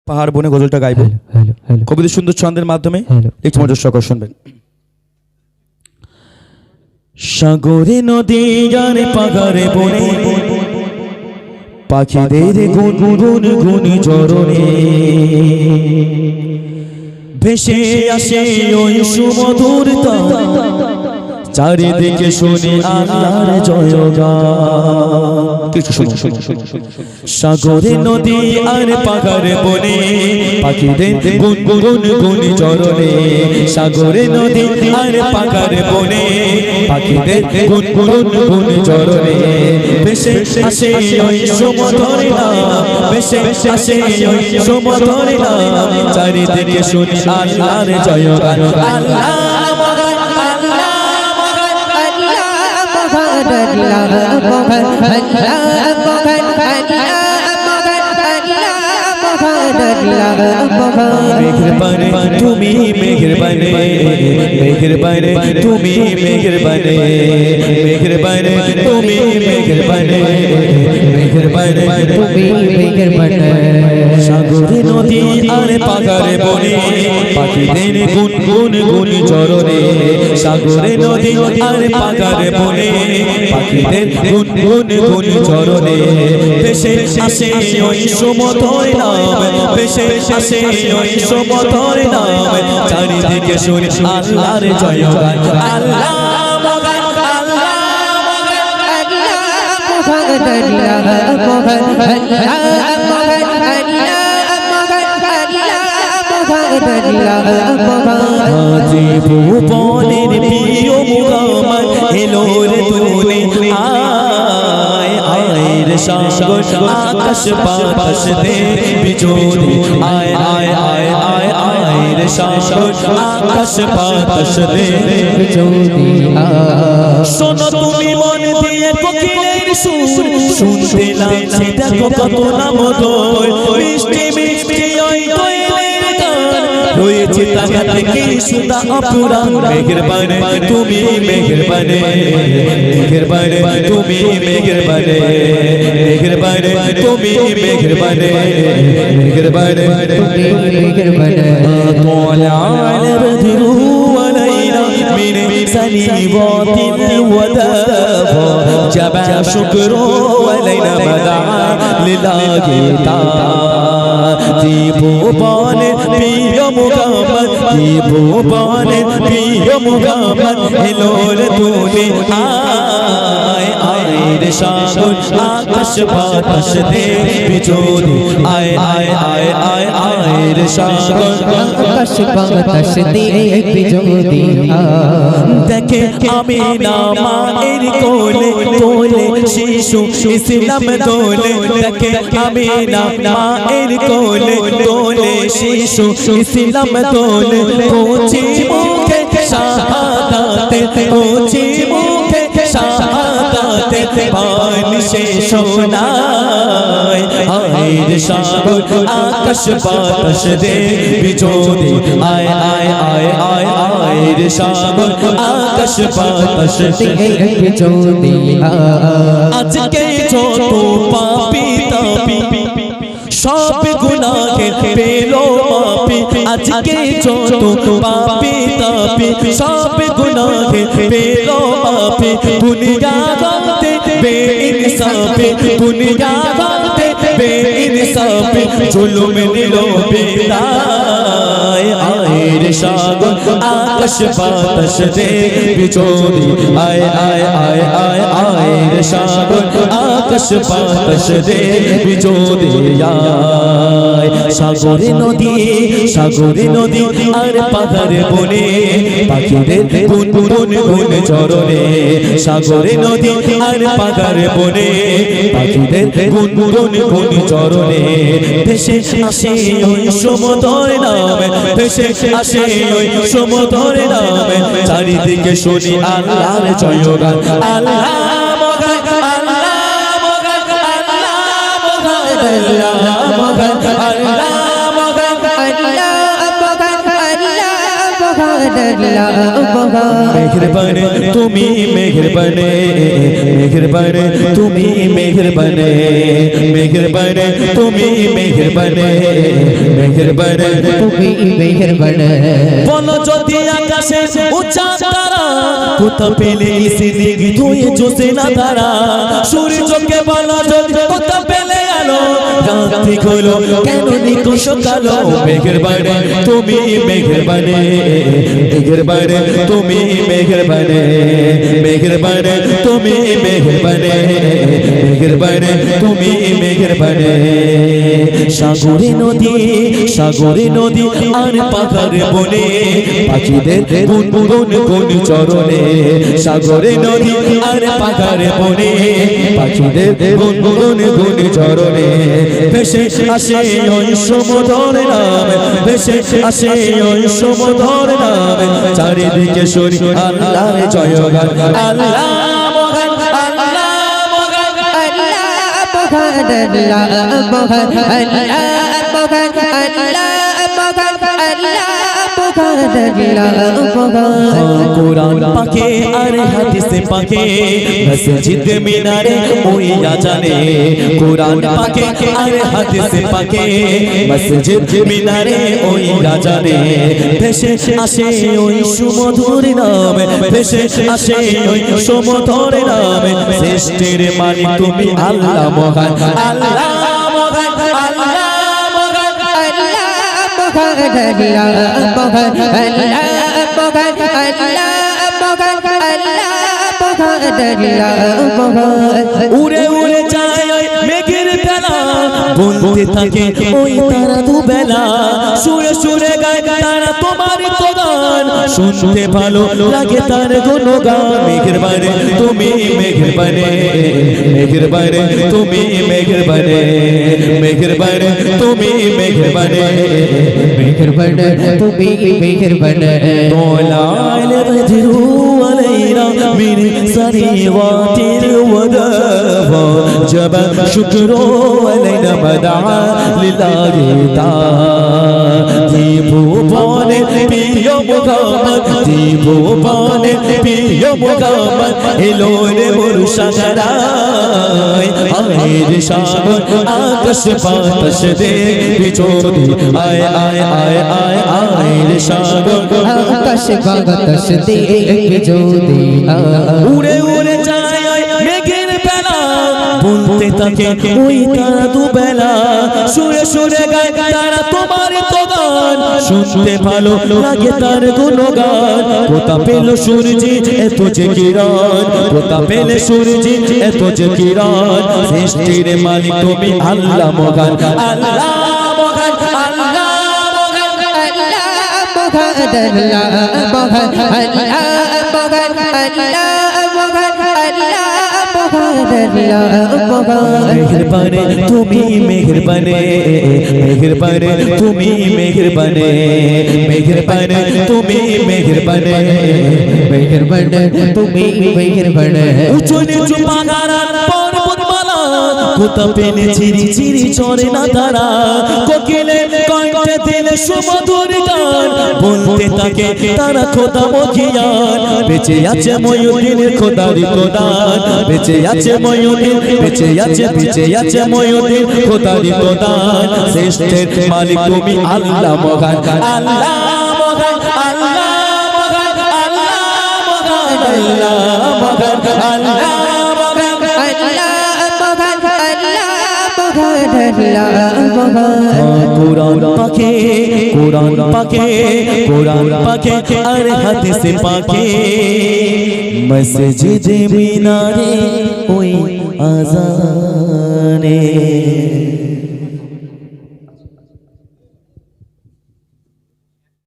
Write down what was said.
পাহাড় বনে গজলটা গাইব কবিদের সুন্দর ছন্দের মাধ্যমে। একটু মনোযোগ সহকারে শুনবেন। সাগরে নদী আর পাহাড়ে বনে পাখিদের গুনগুন গুনি চরণে ভেসে আসে ওই সুমধুর তান, চারিদিকে শুনি আল্লাহর জয়গান। কিছু শুনুন। সাগরে নদী আর পাহাড়ে বনে পাখিদের গুনগুন গুনি চরণে, সাগরে নদী আর পাহাড়ে বনে পাখিদের গুনগুন গুনি চরণে ভেসে আসে ওই সুমধুর নাম, ভেসে আসে ওই সুমধুর নাম, চারিদিকে শুনি আল্লাহর জয়গান। আল্লাহ মেঘের বানে তুমি মেঘের বানে, মেঘের বানে তুমি মেঘের বানে, মেঘের বানে তুমি মেঘের বানে, মেঘের বানে তুমি মেঘের বানে। সাগরে নদী আর পাহাড়ে বনে পাখিদের গুনগুন গুনি চরণে, সাগরে নদী আর পাহাড়ে বনে পাখিদের গুনগুন গুনি চরণে ভেসে আসে ওই সুমধুর নাম, ভেসে আসে ওই সুমধুর নাম, চারিদিকে শুনি আল্লাহর জয়গান। আল্লাহ ভুবনের প্রিয় মুহাম্মদ এলো রে তুলে আয়, আয় রে সাগর আকাশ বাতাস দে বিজোড়ে আয়, আয় আয় আয় আয় রে সাগর আকাশ বাতাস দে বিজোড়ে আয়। শোনো তুমি মন দিয়ে কোকিলের সুর, শুনতে লাগছে দেখো কত না মধুর, মিষ্টি মিষ্টি ওই কোয়েলের গান রয়েছে তাকা থেকে সুদা অপুরান। মেঘের বানে তুমি মেঘের বানে, মেঘের বানে তুমি মেঘের বানে, মেঘের বানে তুমি মেঘের বানে, মেঘের বানে তুমি মেঘের বানে। طلع البدر علينا من سنيبات الوداع جبع شكر علينا مدعا لله ভুবনে প্রিয় মুহাম্মদ, ভুবনে প্রিয় মুহাম্মদ এলো রে তুলে আয়, আয় রে সাগর আকাশ বাতাস দে বিজোড়ে আয়, আয় আয় আয় আয় রে সাগর আকাশ বাতাস দে বিজোড়ে আয়। দেখে আমিনা মায়ের কোলে কোলে শিশু ইসলাম দোলে, দেখে আমিনা মায়ের কোলে কোলে শিশু ইসলাম দোলে, পৌঁছে মুখে শাহাদাতে, পৌঁছে মুখে শাহাদাতে পানি সে শোনায়। আয় রে সাগর আকাশ বাতাস দে বিজোড়ে আয়, আয় আয় আয় আয় রে সাগর আকাশ বাতাস দে বিজোড়ে আয়। আজকে যত পাপী তাপী সব গুনাহের পেলো মাপি, আজকে যত পাপী তাপী সব গুনাহের পেলো মাপি, দুনিয়া গাতে বেইনসাফি, দুনিয়া গাতে বেইনসাফি জুলুম নিল বিদায়। আয় রে সাগর আকাশ বাতাস দে বিজোড়ে আয়, আয় আয় আয় আয় রে সাগর আকাশ বাতাস দে বিজোড়ে আয়। সাগরে নদী, সাগরে নদী আর পাহাড়ে বনে পাখিদের গুনগুন গুন চরণে, সাগরে নদী আর পাহাড়ে বনে পাখিদের গুনগুন গুন চরণে ভেসে আসে ওই সুমধুর নাম, ভেসে আসে ওই সুমধুর নাম, চারিদিকে শুনি আল্লাহর জয়গান। আল্লাহ মেঘের বানে তুমি মেঘের বানে, মেঘের বানে তুমি মেঘের বানে, মেঘের বানে তুমি মেঘের বানে, মেহেরবান তুমি মেহেরবান বলো যদি আকাশে উঁচা তারা কোথা পেলে সিদিক ধুয়ে চুষে না তারা সূর্যকে বলো যদি কোথা পেলে আলো রাত্রি হলো কেন নিকষ কালো মেহেরবান তুমি মেহেরবান মেহেরবান তুমি মেহেরবান মেহেরবান তুমি মেহেরবান মেহেরবান তুমি মেহেরবান সাগরে নদী আর পাহাড় বনে পাখিদের গুনগুন গুন চরণে সাগরে নদী আর পাহাড় বনে পাখিদের গুনগুন গুন চরণে ভেসে আসে ওই সমুদ্র নাম ভেসে আসে ওই সমুদ্র নাম চারিদিকে শুনি আল্লাহর জয়গান আল্লাহ মহান আল্লাহ মহান কুরআন পাকে আর হাদিসে পাকে মসজিদ মিনারে ওই আজানে কুরআন পাকে আর হাদিসে পাকে মসজিদ মিনারে ওই আজানে ভেসে আসে ওই সুমধুর নাম ভেসে আসে ওই সুমধুর নাম সৃষ্টির মালিক তুমি আল্লাহ মহান আল্লাহ মহান আল্লাহ মহান উড়ে উড়ে যায় মেঘের বেলা বলতে থাকে ওই তারা দুবেলা সুরে সুরে গায় তারা তোমার তো গান শুনতে ভালো লাগে তার গুণগান মেহেরবান তুমি মেহেরবান মেহেরবান তুমি মেহেরবান মেহেরবান তুমি মেহেরবান মেহেরবান তুমি মেহেরবান طلال البدر علينا من سنوات الوداع جب شكر علينا مدعا لله تعالى ভুবনে প্রিয় মুহাম্মদ ভুবনে প্রিয় মুহাম্মদ এলো রে মুর্শিদায় আয়ের সাগর আকাশ বাতাস দেখবি যদি আয় আয় আয় আয় আয়ের সাগর আকাশ বাতাস দেখবি যদি উড়ে উড়ে যায় মেঘের বেলা বলতে থাকে ওই তারা দুবেলা সুরে সুরে গায় তারা তোমার তো গান শুনতে ভালো লাগে তার গুণগান কোথা পেল সূর্যি এত যে কিরণ কোথা পেলে সূর্যি এত যে কিরণ সৃষ্টির মালিক তুমি আল্লাহ মহান আল্লাহ মহান আল্লাহ মহান মেহেরবান তুমি মেহেরবান মেহেরবান তুমি মেহেরবান মেহেরবান তুমি মেহেরবান মেহেরবান তুমি মেহেরবান উঁচু নিচু পাহাড় পর্বতমালা কোথা পেলে চিরি চিরি চরে না তারা কোকিলে কণ্ঠে দিলে সুমধুর গান বলতে থাকে তারা খোদা মখিয়ান বেঁচে আছে ময়ূরের খোদার খোদান বেঁচে আছে ময়ূরের বেঁচে আছে ময়ূরের খোদার খোদান শ্রেষ্ঠের মালিক তুমি আল্লাহ মহান আল্লাহ মহান আল্লাহ মহান আল্লাহ মহান আল্লাহ মহান কুরআন পাকে কুরআন পাকে কুরআন পাকে আর হাদিস পাকে মসজিদ মিনারে ওই আজানে